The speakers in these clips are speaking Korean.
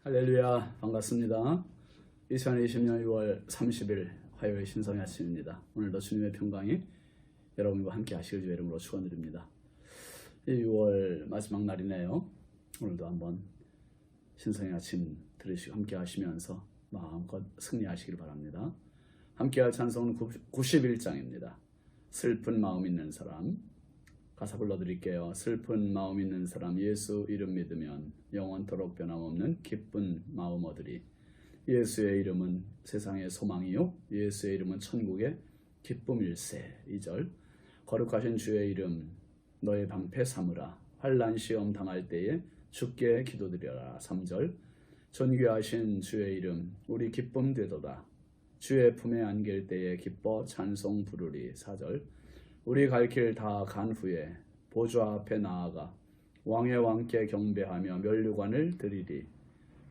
할렐루야, 반갑습니다. 2020년 6월 30일 화요일 신성의 아침입니다. 오늘도 주님의 평강이 여러분과 함께 하시길 주의 이름으로 축원드립니다. 6월 마지막 날이네요. 오늘도 한번 신성의 아침 들으시고 함께 하시면서 마음껏 승리하시길 바랍니다. 함께 할 찬송은 91장입니다. 슬픈 마음 있는 사람. 가사 불러드릴게요. 슬픈 마음 있는 사람 예수 이름 믿으면 영원토록 변함없는 기쁜 마음 얻으리. 예수의 이름은 세상의 소망이요 예수의 이름은 천국의 기쁨일세. 2절 거룩하신 주의 이름 너의 방패 삼으라. 환난 시험 당할 때에 주께 기도드려라. 3절 존귀하신 주의 이름 우리 기쁨 되도다. 주의 품에 안길 때에 기뻐 찬송 부르리. 4절 우리 갈 길 다 간 후에 보좌 앞에 나아가 왕의 왕께 경배하며 면류관을 드리리.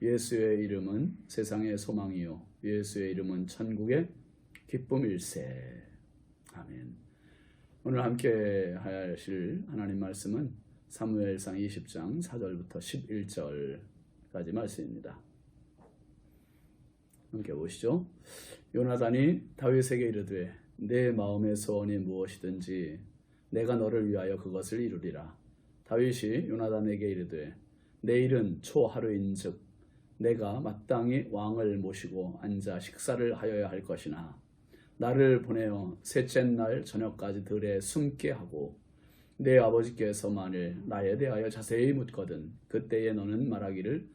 예수의 이름은 세상의 소망이요 예수의 이름은 천국의 기쁨일세. 아멘. 오늘 함께 하실 하나님 말씀은 사무엘상 20장 4절부터 11절까지 말씀입니다. 함께 보시죠. 요나단이 다윗에게 이르되 내 마음의 소원이 무엇이든지 내가 너를 위하여 그것을 이루리라. 다윗이 요나단에게 이르되 내일은 초하루인즉 내가 마땅히 왕을 모시고 앉아 식사를 하여야 할 것이나 나를 보내어 셋째 날 저녁까지 들에 숨게 하고 내 아버지께서 만일 나에 대하여 자세히 묻거든 그때에 너는 말하기를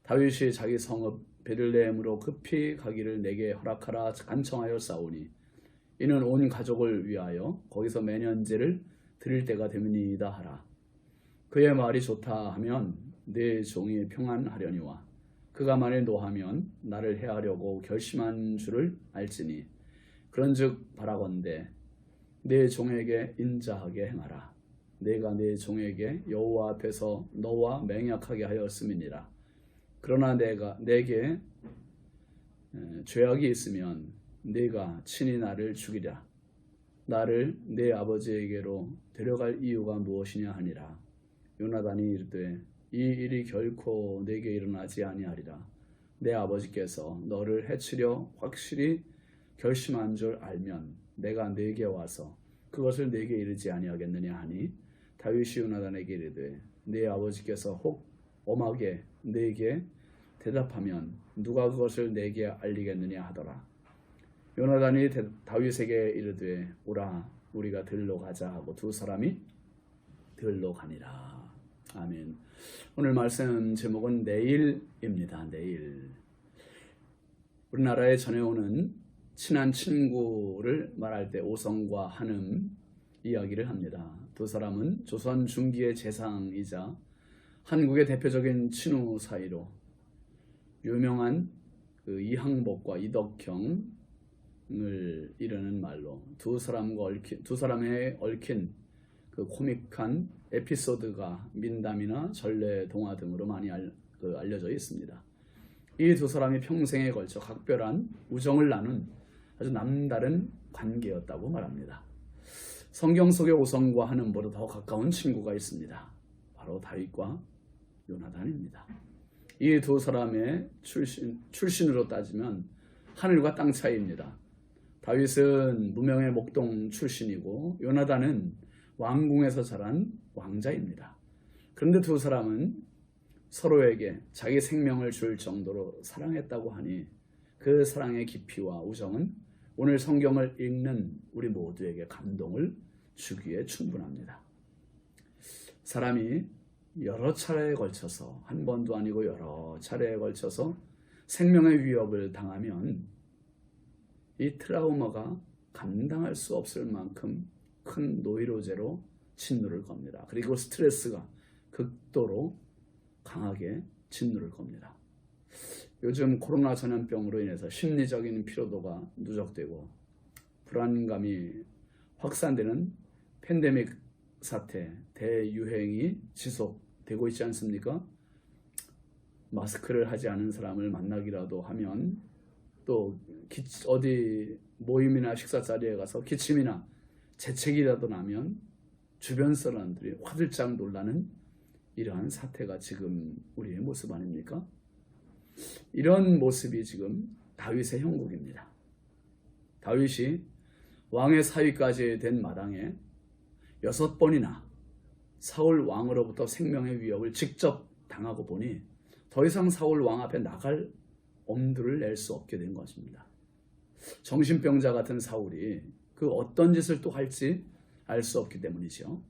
다윗이 자기 성읍 베들레헴으로 급히 가기를 내게 허락하라 간청하여 싸우니 이는 온 가족을 위하여 거기서 매년제를 드릴 때가 됨이니이다 하라. 그의 말이 좋다 하면 내 종이 평안하려니와 그가 만일 노하면 나를 해하려고 결심한 줄을 알지니 그런즉 바라건대 내 종에게 인자하게 행하라. 내가 내 종에게 여호와 앞에서 너와 맹약하게 하였음이니라. 그러나 내게 죄악이 있으면 네가 친히 나를 죽이랴. 나를 내 아버지에게로 데려갈 이유가 무엇이냐 하니라. 요나단이 이르되 이 일이 결코 내게 일어나지 아니하리라. 내 아버지께서 너를 해치려 확실히 결심한 줄 알면 내가 네게 와서 그것을 네게 이르지 아니하겠느냐 하니 다윗이 요나단에게 이르되 네 아버지께서 혹 엄하게 네게 대답하면 누가 그것을 네게 알리겠느냐 하더라. 요나단이 다윗에게 이르되 오라 우리가 들로 가자 하고 두 사람이 들로 가니라. 아멘. 오늘 말씀 제목은 내일입니다. 내일. 우리나라에 전해오는 친한 친구를 말할 때 오성과 한음 이야기를 합니다. 두 사람은 조선 중기의 재상이자 한국의 대표적인 친후 사이로 유명한 그 이항복과 이덕형을 이르는 말로 두 사람의 얽힌 그 코믹한 에피소드가 민담이나 전래 동화 등으로 많이 알려져 있습니다. 이 두 사람이 평생에 걸쳐 각별한 우정을 나눈 아주 남다른 관계였다고 말합니다. 성경 속의 오성과 한음보다 더 가까운 친구가 있습니다. 바로 다윗과 요나단입니다. 이 두 사람의 출신으로 따지면 하늘과 땅 차이입니다. 다윗은 무명의 목동 출신이고 요나단은 왕궁에서 자란 왕자입니다. 그런데 두 사람은 서로에게 자기 생명을 줄 정도로 사랑했다고 하니 그 사랑의 깊이와 우정은 오늘 성경을 읽는 우리 모두에게 감동을 주기에 충분합니다. 사람이 여러 차례에 걸쳐서 한 번도 아니고 여러 차례에 걸쳐서 생명의 위협을 당하면 이 트라우마가 감당할 수 없을 만큼 큰 노이로제로 짓누를 겁니다. 그리고 스트레스가 극도로 강하게 짓누를 겁니다. 요즘 코로나 전염병으로 인해서 심리적인 피로도가 누적되고 불안감이 확산되는 팬데믹 사태, 대유행이 지속되고 있지 않습니까? 마스크를 하지 않은 사람을 만나기라도 하면 또 어디 모임이나 식사 자리에 가서 기침이나 재채기라도 나면 주변 사람들이 화들짝 놀라는 이러한 사태가 지금 우리의 모습 아닙니까? 이런 모습이 지금 다윗의 형국입니다. 다윗이 왕의 사위까지 된 마당에 6번이나 사울 왕으로부터 생명의 위협을 직접 당하고 보니 더 이상 사울 왕 앞에 나갈 엄두를 낼 수 없게 된 것입니다. 정신병자 같은 사울이 그 어떤 짓을 또 할지 알 수 없기 때문이죠.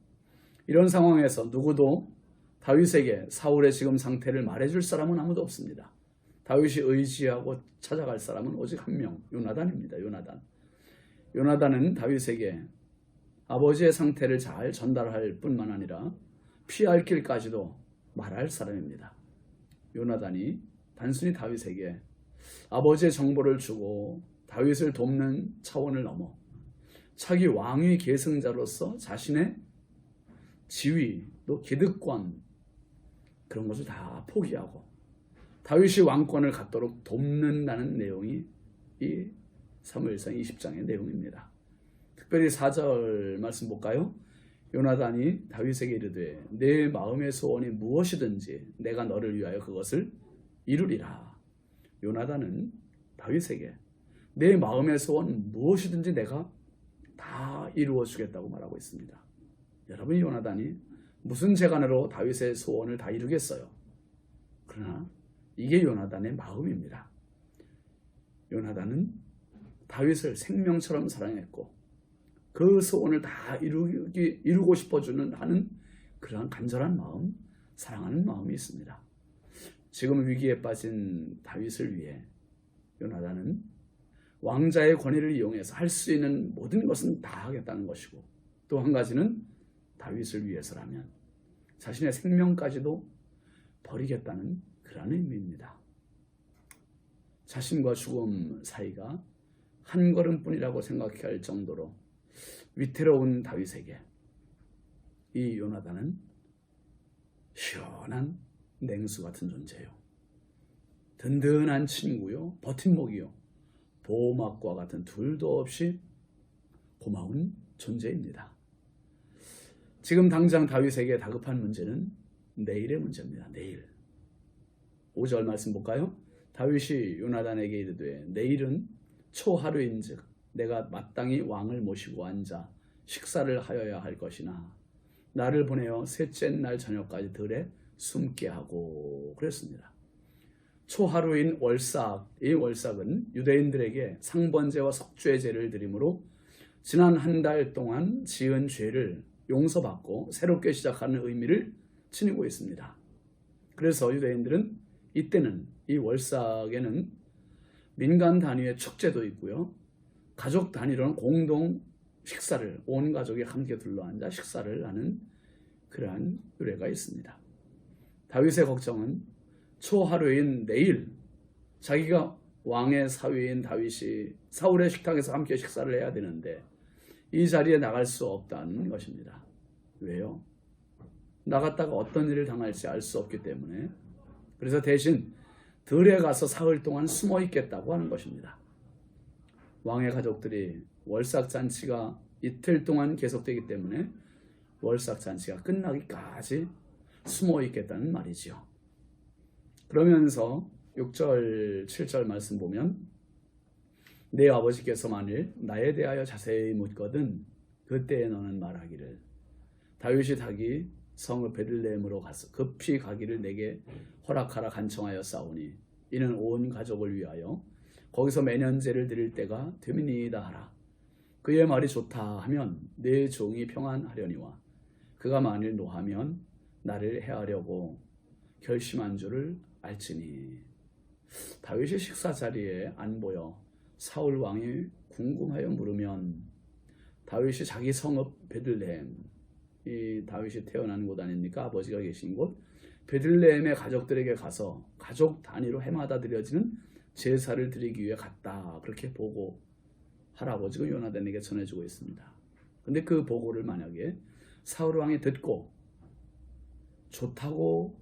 이런 상황에서 누구도 다윗에게 사울의 지금 상태를 말해줄 사람은 아무도 없습니다. 다윗이 의지하고 찾아갈 사람은 오직 한 명, 요나단입니다. 요나단은 다윗에게 아버지의 상태를 잘 전달할 뿐만 아니라 피할 길까지도 말할 사람입니다. 요나단이 단순히 다윗에게 아버지의 정보를 주고 다윗을 돕는 차원을 넘어 차기 왕위 계승자로서 자신의 지위, 또 기득권 그런 것을 다 포기하고 다윗이 왕권을 갖도록 돕는다는 내용이 이 사무엘상 20장의 내용입니다. 특별히 4절 말씀 볼까요? 요나단이 다윗에게 이르되 내 마음의 소원이 무엇이든지 내가 너를 위하여 그것을 이루리라. 요나단은 다윗에게 내 마음의 소원 무엇이든지 내가 다 이루어 주겠다고 말하고 있습니다. 여러분, 요나단이 무슨 재간으로 다윗의 소원을 다 이루겠어요? 그러나 이게 요나단의 마음입니다. 요나단은 다윗을 생명처럼 사랑했고 그 소원을 다 이루고 싶어주는 하는 그러한 간절한 마음, 사랑하는 마음이 있습니다. 지금 위기에 빠진 다윗을 위해 요나단은 왕자의 권위를 이용해서 할 수 있는 모든 것은 다 하겠다는 것이고, 또 한 가지는 다윗을 위해서라면 자신의 생명까지도 버리겠다는 그런 의미입니다. 자신과 죽음 사이가 한 걸음뿐이라고 생각할 정도로 위태로운 다윗에게 이 요나단은 시원한 냉수 같은 존재요, 든든한 친구요, 버팀목이요, 보호막과 같은 둘도 없이 고마운 존재입니다. 지금 당장 다윗에게 다급한 문제는 내일의 문제입니다. 내일. 5절 말씀 볼까요? 다윗이 요나단에게 이르되 내일은 초하루인즉 내가 마땅히 왕을 모시고 앉아 식사를 하여야 할 것이나 나를 보내어 셋째 날 저녁까지 들에 숨게 하고 그랬습니다. 초하루인 월삭, 이 월삭은 유대인들에게 상번제와 석죄 제를 드림으로 지난 한 달 동안 지은 죄를 용서받고 새롭게 시작하는 의미를 지니고 있습니다. 그래서 유대인들은 이때는 이 월삭에는 민간 단위의 축제도 있고요, 가족 단위로는 공동 식사를, 온 가족이 함께 둘러앉아 식사를 하는 그러한 의례가 있습니다. 다윗의 걱정은 초하루인 내일 자기가 왕의 사위인 다윗이 사울의 식탁에서 함께 식사를 해야 되는데 이 자리에 나갈 수 없다는 것입니다. 왜요? 나갔다가 어떤 일을 당할지 알 수 없기 때문에. 그래서 대신 들에 가서 사흘 동안 숨어 있겠다고 하는 것입니다. 왕의 가족들이 월삭잔치가 이틀 동안 계속되기 때문에 월삭잔치가 끝나기까지 숨어 있겠다는 말이지요. 그러면서 6절, 7절 말씀 보면 내 아버지께서 만일 나에 대하여 자세히 묻거든 그때에 너는 말하기를 다윗이 닭이 성읍 베들레헴으로 가서 급히 가기를 내게 허락하라 간청하여 싸우니 이는 온 가족을 위하여 거기서 매년제를 드릴 때가 되미니이다 하라. 그의 말이 좋다 하면 내 종이 평안하려니와 그가 만일 노하면 나를 해하려고 결심한 줄을 알지니. 다윗이 식사 자리에 안 보여 사울 왕이 궁금하여 물으면 다윗이 자기 성읍 베들레헴, 이 다윗이 태어난 곳 아닙니까? 아버지가 계신 곳 베들레헴의 가족들에게 가서 가족 단위로 해마다 드려지는 제사를 드리기 위해 갔다, 그렇게 보고하라고 지금 요나단에게 전해주고 있습니다. 근데 그 보고를 만약에 사울 왕이 듣고 좋다고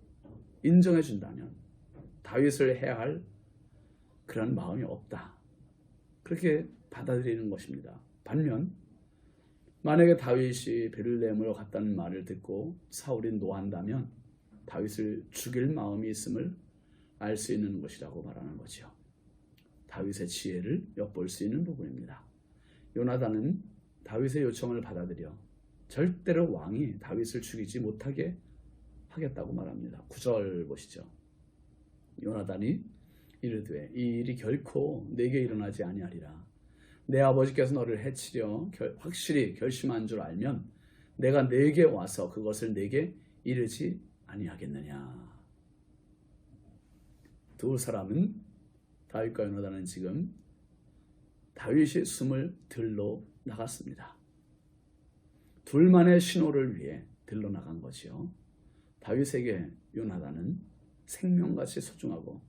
인정해 준다면 다윗을 해야 할 그런 마음이 없다, 그렇게 받아들이는 것입니다. 반면 만약에 다윗이 베들레헴으로 갔다는 말을 듣고 사울이 노한다면 다윗을 죽일 마음이 있음을 알 수 있는 것이라고 말하는 거죠. 다윗의 지혜를 엿볼 수 있는 부분입니다. 요나단은 다윗의 요청을 받아들여 절대로 왕이 다윗을 죽이지 못하게 하겠다고 말합니다. 9절 보시죠. 요나단이 이르되 이 일이 결코 내게 일어나지 아니하리라. 내 아버지께서 너를 해치려 확실히 결심한 줄 알면 내가 내게 와서 그것을 내게 이르지 아니하겠느냐. 두 사람은 다윗과 요나단은 지금 다윗이 숨을 들러 나갔습니다. 둘만의 신호를 위해 들러 나간 거지요. 다윗에게 요나단은 생명같이 소중하고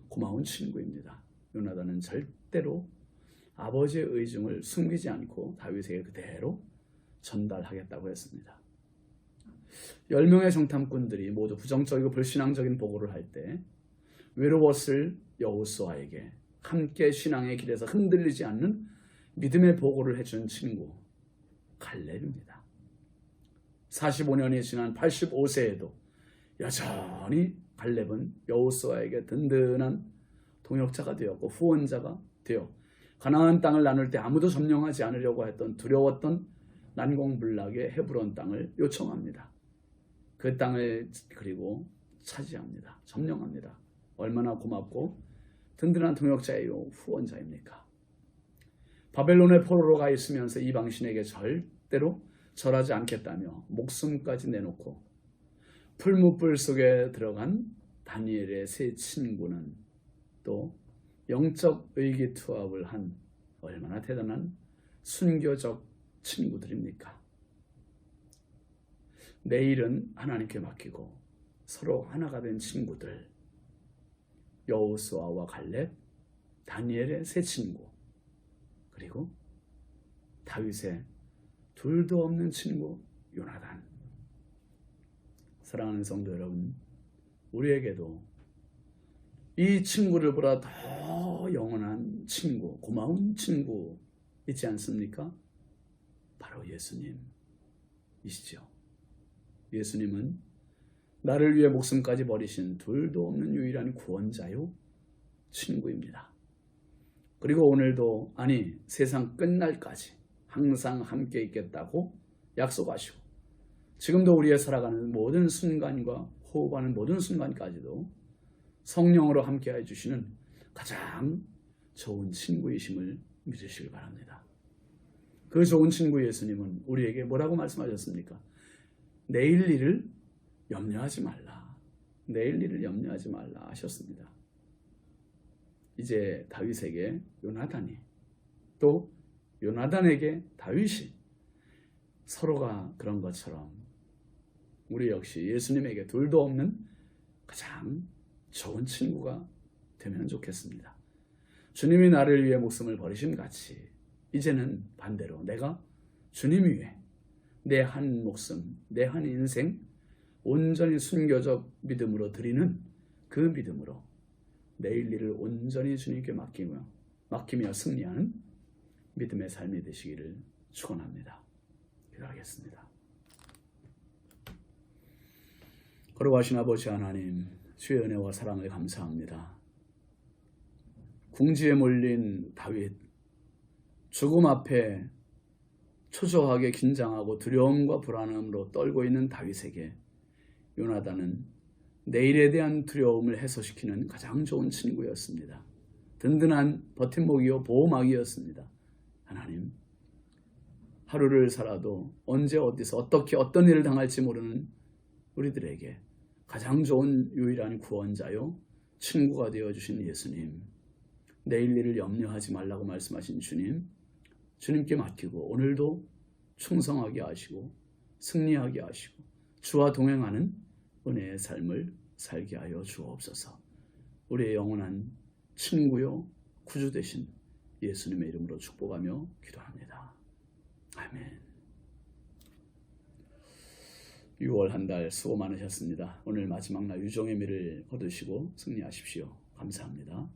고마운 친구입니다. 요나단은 절대로 아버지의 의중을 숨기지 않고 다윗에게 그대로 전달하겠다고 했습니다. 10명의 정탐꾼들이 모두 부정적이고 불신앙적인 보고를 할 때 외로웠을 여호수아에게 함께 신앙의 길에서 흔들리지 않는 믿음의 보고를 해준 친구 갈렙입니다. 45년이 지난 85세에도 여전히 갈렙은 여호수아에게 든든한 동역자가 되었고 후원자가 되어 가나안 땅을 나눌 때 아무도 점령하지 않으려고 했던 두려웠던 난공불락의 헤브론 땅을 요청합니다. 그 땅을 그리고 차지합니다. 점령합니다. 얼마나 고맙고 든든한 동역자예요. 후원자입니까? 바벨론의 포로로 가 있으면서 이방신에게 절대로 절하지 않겠다며 목숨까지 내놓고 풀무불 속에 들어간 다니엘의 세 친구는 또 영적 의기투합을 한 얼마나 대단한 순교적 친구들입니까? 내일은 하나님께 맡기고 서로 하나가 된 친구들, 여호수아와 갈렙, 다니엘의 세 친구, 그리고 다윗의 둘도 없는 친구 요나단. 사랑하는 성도 여러분, 우리에게도 이 친구들보다 더 영원한 친구, 고마운 친구 있지 않습니까? 바로 예수님이시죠. 예수님은 나를 위해 목숨까지 버리신 둘도 없는 유일한 구원자요 친구입니다. 그리고 오늘도 아니 세상 끝날까지 항상 함께 있겠다고 약속하시고 지금도 우리의 살아가는 모든 순간과 호흡하는 모든 순간까지도 성령으로 함께 해주시는 가장 좋은 친구이심을 믿으시길 바랍니다. 그 좋은 친구 예수님은 우리에게 뭐라고 말씀하셨습니까? 내일 일을 염려하지 말라. 내일 일을 염려하지 말라 하셨습니다. 이제 다윗에게 요나단이 또 요나단에게 다윗이 서로가 그런 것처럼 우리 역시 예수님에게 둘도 없는 가장 좋은 친구가 되면 좋겠습니다. 주님이 나를 위해 목숨을 버리신 같이 이제는 반대로 내가 주님 위해 내 한 목숨, 내 한 인생 온전히 순교적 믿음으로 드리는 그 믿음으로 내일 일을 온전히 주님께 맡기며 승리하는 믿음의 삶이 되시기를 축원합니다. 기도하겠습니다. 거룩하신 아버지 하나님, 주의 은혜와 사랑을 감사합니다. 궁지에 몰린 다윗, 죽음 앞에 초조하게 긴장하고 두려움과 불안함으로 떨고 있는 다윗에게 요나단은 내일에 대한 두려움을 해소시키는 가장 좋은 친구였습니다. 든든한 버팀목이요 보호막이었습니다. 하나님, 하루를 살아도 언제 어디서 어떻게 어떤 일을 당할지 모르는 우리들에게 가장 좋은 유일한 구원자요 친구가 되어주신 예수님, 내일 일을 염려하지 말라고 말씀하신 주님, 주님께 맡기고 오늘도 충성하게 하시고 승리하게 하시고 주와 동행하는 은혜의 삶을 살게 하여 주옵소서. 우리의 영원한 친구요 구주 되신 예수님의 이름으로 축복하며 기도합니다. 아멘. 6월 한 달 수고 많으셨습니다. 오늘 마지막 날 유종의 미를 거두시고 승리하십시오. 감사합니다.